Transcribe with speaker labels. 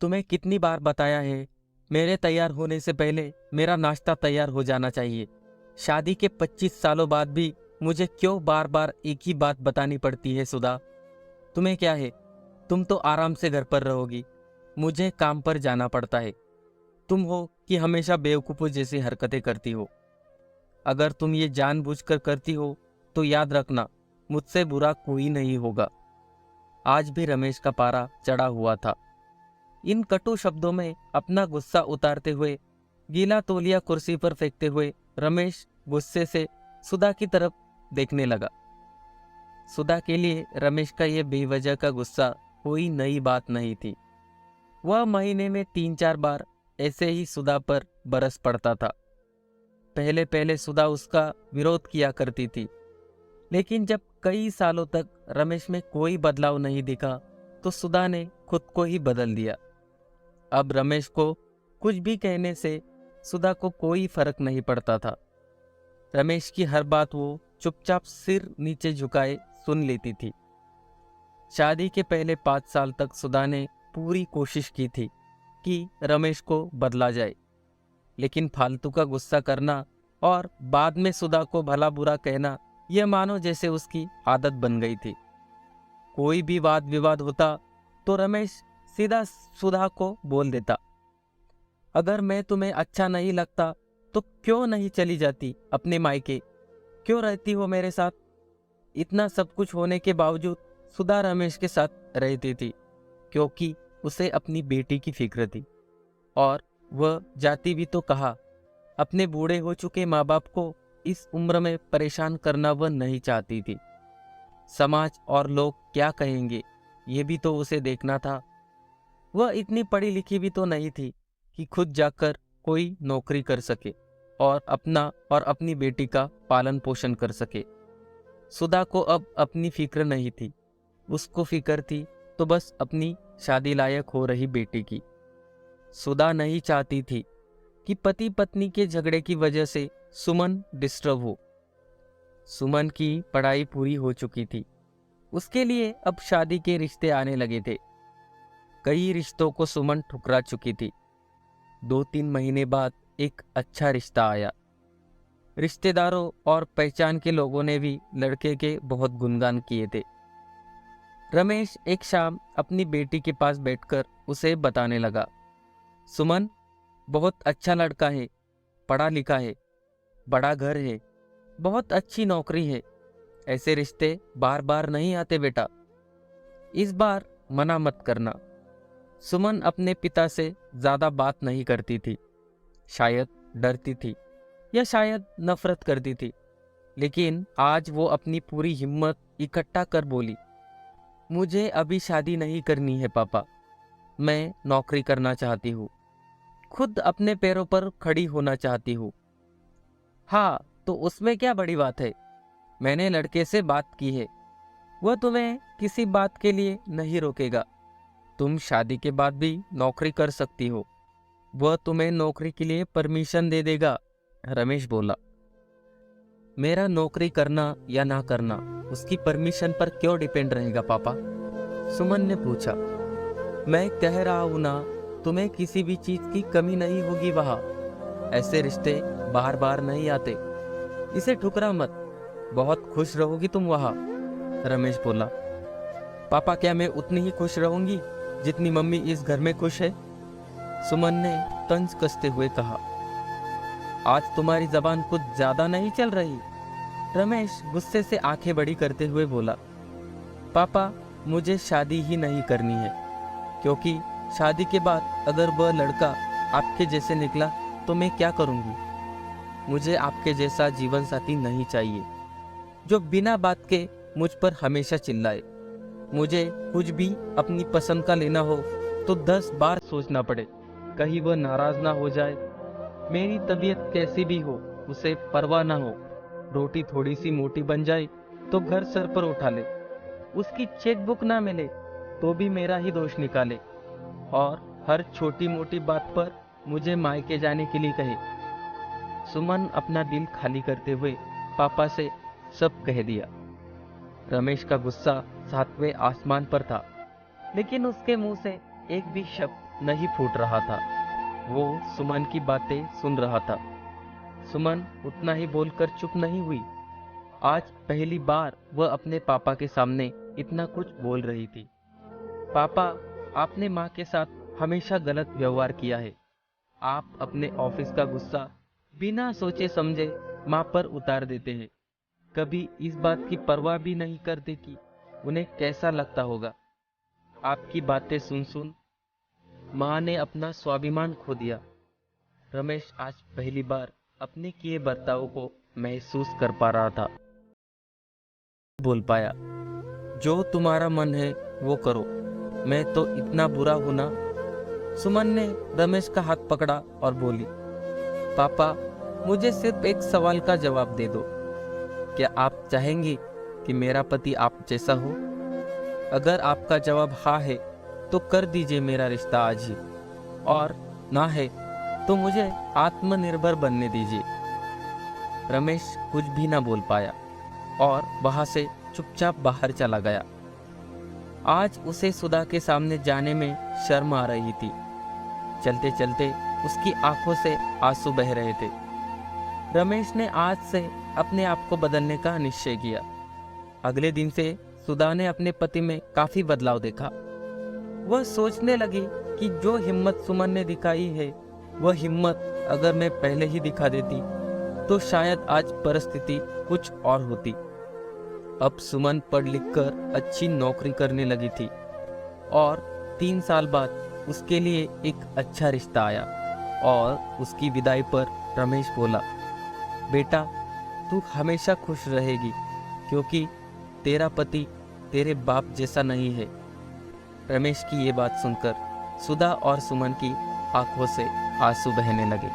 Speaker 1: तुम्हें कितनी बार बताया है, मेरे तैयार होने से पहले मेरा नाश्ता तैयार हो जाना चाहिए। शादी के 25 सालों बाद भी मुझे क्यों बार बार एक ही बात बतानी पड़ती है सुधा? तुम्हें क्या है, तुम तो आराम से घर पर रहोगी, मुझे काम पर जाना पड़ता है। तुम हो कि हमेशा बेवकूफ़ों जैसी हरकतें करती हो। अगर तुम ये जानबूझकर करती हो तो याद रखना, मुझसे बुरा कोई नहीं होगा। आज भी रमेश का पारा चढ़ा हुआ था। इन कटु शब्दों में अपना गुस्सा उतारते हुए, गीला तौलिया कुर्सी पर फेंकते हुए रमेश गुस्से से सुधा की तरफ देखने लगा। सुधा के लिए रमेश का ये बेवजह का गुस्सा कोई नई बात नहीं थी। वह महीने में 3-4 बार ऐसे ही सुधा पर बरस पड़ता था। पहले पहले सुधा उसका विरोध किया करती थी, लेकिन जब कई सालों तक रमेश में कोई बदलाव नहीं दिखा तो सुधा ने खुद को ही बदल दिया। अब रमेश को कुछ भी कहने से सुधा को कोई फर्क नहीं पड़ता था। रमेश की हर बात वो चुपचाप सिर नीचे झुकाए सुन लेती थी। शादी के पहले 5 साल तक सुधा ने पूरी कोशिश की थी कि रमेश को बदला जाए, लेकिन फालतू का गुस्सा करना और बाद में सुधा को भला बुरा कहना, यह मानो जैसे उसकी आदत बन गई थी। कोई भी वाद विवाद होता तो रमेश सीधा सुधा को बोल देता, अगर मैं तुम्हें अच्छा नहीं लगता तो क्यों नहीं चली जाती अपने मायके, क्यों रहती हो मेरे साथ? इतना सब कुछ होने के बावजूद सुधा रमेश के साथ रहती थी, क्योंकि उसे अपनी बेटी की फिक्र थी। और वह जाती भी तो कहा, अपने बूढ़े हो चुके माँ बाप को इस उम्र में परेशान करना वह नहीं चाहती थी। समाज और लोग क्या कहेंगे, ये भी तो उसे देखना था। वह इतनी पढ़ी लिखी भी तो नहीं थी कि खुद जाकर कोई नौकरी कर सके और अपना और अपनी बेटी का पालन पोषण कर सके। सुधा को अब अपनी फिक्र नहीं थी, उसको फिक्र थी तो बस अपनी शादी लायक हो रही बेटी की। सुधा नहीं चाहती थी कि पति पत्नी के झगड़े की वजह से सुमन डिस्टर्ब हो। सुमन की पढ़ाई पूरी हो चुकी थी, उसके लिए अब शादी के रिश्ते आने लगे थे। कई रिश्तों को सुमन ठुकरा चुकी थी। 2-3 महीने बाद एक अच्छा रिश्ता आया। रिश्तेदारों और पहचान के लोगों ने भी लड़के के बहुत गुणगान किए थे। रमेश एक शाम अपनी बेटी के पास बैठकर उसे बताने लगा, सुमन बहुत अच्छा लड़का है, पढ़ा लिखा है, बड़ा घर है, बहुत अच्छी नौकरी है। ऐसे रिश्ते बार बार नहीं आते बेटा, इस बार मना मत करना। सुमन अपने पिता से ज़्यादा बात नहीं करती थी, शायद डरती थी या शायद नफरत करती थी, लेकिन आज वो अपनी पूरी हिम्मत इकट्ठा कर बोली, मुझे अभी शादी नहीं करनी है पापा, मैं नौकरी करना चाहती हूँ, खुद अपने पैरों पर खड़ी होना चाहती हूँ। हाँ, तो उसमें क्या बड़ी बात है, मैंने लड़के से बात की है, वह तुम्हें किसी बात के लिए नहीं रोकेगा। तुम शादी के बाद भी नौकरी कर सकती हो, वह तुम्हें नौकरी के लिए परमिशन दे देगा। रमेश बोला, मेरा नौकरी करना या ना करना उसकी परमिशन पर क्यों डिपेंड रहेगा पापा? सुमन ने पूछा। मैं कह रहा हूं ना, तुम्हें किसी भी चीज की कमी नहीं होगी वहां। ऐसे रिश्ते बार बार नहीं आते, इसे ठुकरा मत, बहुत खुश रहोगी तुम वहां। रमेश बोला, पापा क्या मैं उतनी ही खुश रहूंगी जितनी मम्मी इस घर में खुश है? सुमन ने तंज कसते हुए कहा, आज तुम्हारी जबान कुछ ज्यादा नहीं चल रही? रमेश गुस्से से आंखें बड़ी करते हुए बोला, पापा मुझे शादी ही नहीं करनी है, क्योंकि शादी के बाद अगर वह लड़का आपके जैसे निकला तो मैं क्या करूंगी? मुझे आपके जैसा जीवन साथी नहीं चाहिए, जो बिना बात के मुझ पर हमेशा चिल्लाए। मुझे कुछ भी अपनी पसंद का लेना हो तो 10 बार सोचना पड़े, कहीं वह नाराज ना हो जाए। मेरी तबीयत कैसी भी हो उसे परवाह ना हो, रोटी थोड़ी सी मोटी बन जाए तो घर सर पर उठा ले, उसकी चेकबुक ना मिले तो भी मेरा ही दोष निकाले, और हर छोटी मोटी बात पर मुझे मायके जाने के लिए कहे। सुमन अपना दिल खाली करते हुए पापा से सब कह दिया। रमेश का गुस्सा 7वें आसमान पर था, लेकिन उसके मुंह से एक भी शब्द नहीं फूट रहा था। वो सुमन की बातें सुन रहा था। सुमन उतना ही बोलकर चुप नहीं हुई। आज पहली बार वह अपने पापा के सामने इतना कुछ बोल रही थी। पापा, आपने माँ के साथ हमेशा गलत व्यवहार किया है। आप अपने ऑफिस का गुस्सा बिना सोचे समझे माँ पर उतार देते हैं। कभी इस बात की परवाह भी नहीं करते कि उन्हें कैसा लगता होगा। आपकी बातें सुन सुन माँ ने अपना स्वाभिमान खो दिया। रमेश आज पहली बार अपने किए बर्ताव को महसूस कर पा रहा था। बोल पाया, जो तुम्हारा मन है वो करो, मैं तो इतना बुरा हूं ना। सुमन ने रमेश का हाथ पकड़ा और बोली, पापा, मुझे सिर्फ एक सवाल का जवाब दे दो। क्या आप चाहेंगी कि मेरा पति आप जैसा हो? अगर आपका जवाब हाँ है तो कर दीजिए मेरा रिश्ता आज ही, और ना है तो मुझे आत्मनिर्भर बनने दीजिए। रमेश कुछ भी ना बोल पाया और वहां से चुपचाप बाहर चला गया। आज उसे सुधा के सामने जाने में शर्म आ रही थी। चलते चलते उसकी आंखों से आंसू बह रहे थे। रमेश ने आज से अपने आप को बदलने का निश्चय किया। अगले दिन से सुधा ने अपने पति में काफी बदलाव देखा। वह सोचने लगी कि जो हिम्मत सुमन ने दिखाई है, वह हिम्मत अगर मैं पहले ही दिखा देती तो शायद आज परिस्थिति कुछ और होती। अब सुमन पढ़ लिख कर अच्छी नौकरी करने लगी थी और 3 साल बाद उसके लिए एक अच्छा रिश्ता आया। और उसकी विदाई पर रमेश बोला, बेटा, तू हमेशा खुश रहेगी क्योंकि तेरा पति तेरे बाप जैसा नहीं है। रमेश की ये बात सुनकर सुधा और सुमन की आंखों से आंसू बहने लगे।